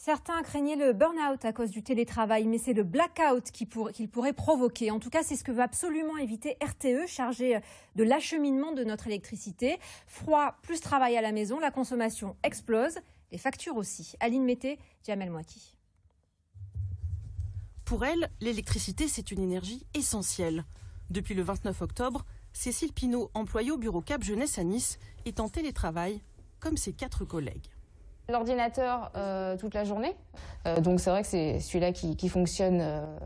Certains craignaient le burn-out à cause du télétravail, mais c'est le blackout qu'il pourrait provoquer. En tout cas, c'est ce que veut absolument éviter RTE, chargé de l'acheminement de notre électricité. Froid plus travail à la maison, la consommation explose, les factures aussi. Aline Mété, Jamel Mouati. Pour elle, l'électricité, c'est une énergie essentielle. Depuis le 29 octobre, Cécile Pinault, employée au bureau Cap Jeunesse à Nice, est en télétravail, comme ses 4 collègues. L'ordinateur toute la journée, donc c'est vrai que c'est celui-là qui fonctionne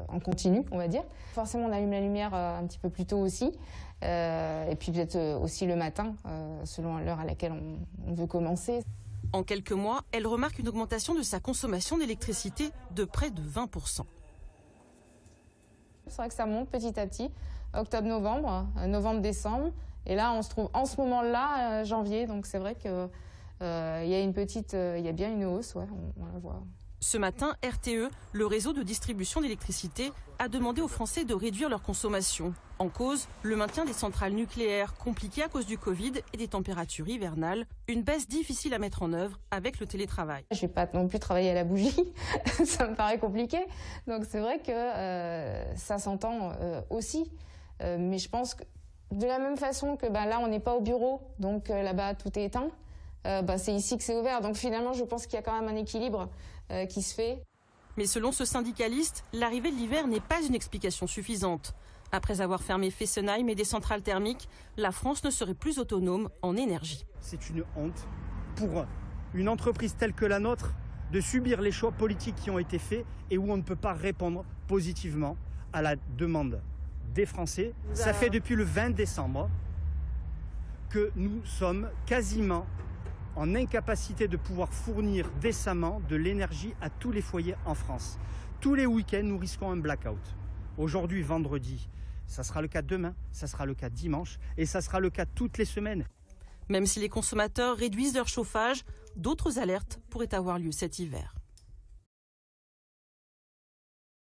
en continu, on va dire. Forcément, on allume la lumière un petit peu plus tôt aussi, et puis peut-être aussi le matin, selon l'heure à laquelle on veut commencer. En quelques mois, elle remarque une augmentation de sa consommation d'électricité de près de 20%. C'est vrai que ça monte petit à petit, octobre-novembre, novembre-décembre, et là on se trouve en ce moment-là, janvier, donc c'est vrai que il y a bien une hausse, ouais, on la voit. Ce matin, RTE, le réseau de distribution d'électricité, a demandé aux Français de réduire leur consommation. En cause, le maintien des centrales nucléaires, compliqué à cause du Covid et des températures hivernales, une baisse difficile à mettre en œuvre avec le télétravail. Je ne vais pas non plus travailler à la bougie, ça me paraît compliqué. Donc c'est vrai que ça s'entend aussi. Mais je pense que de la même façon que là, on n'est pas au bureau, donc là-bas, tout est éteint. C'est ici que c'est ouvert. Donc finalement, je pense qu'il y a quand même un équilibre qui se fait. Mais selon ce syndicaliste, l'arrivée de l'hiver n'est pas une explication suffisante. Après avoir fermé Fessenheim et des centrales thermiques, la France ne serait plus autonome en énergie. C'est une honte pour une entreprise telle que la nôtre de subir les choix politiques qui ont été faits et où on ne peut pas répondre positivement à la demande des Français. Ça fait depuis le 20 décembre que nous sommes quasiment en incapacité de pouvoir fournir décemment de l'énergie à tous les foyers en France. Tous les week-ends, nous risquons un blackout. Aujourd'hui, vendredi, ça sera le cas demain, ça sera le cas dimanche et ça sera le cas toutes les semaines. Même si les consommateurs réduisent leur chauffage, d'autres alertes pourraient avoir lieu cet hiver.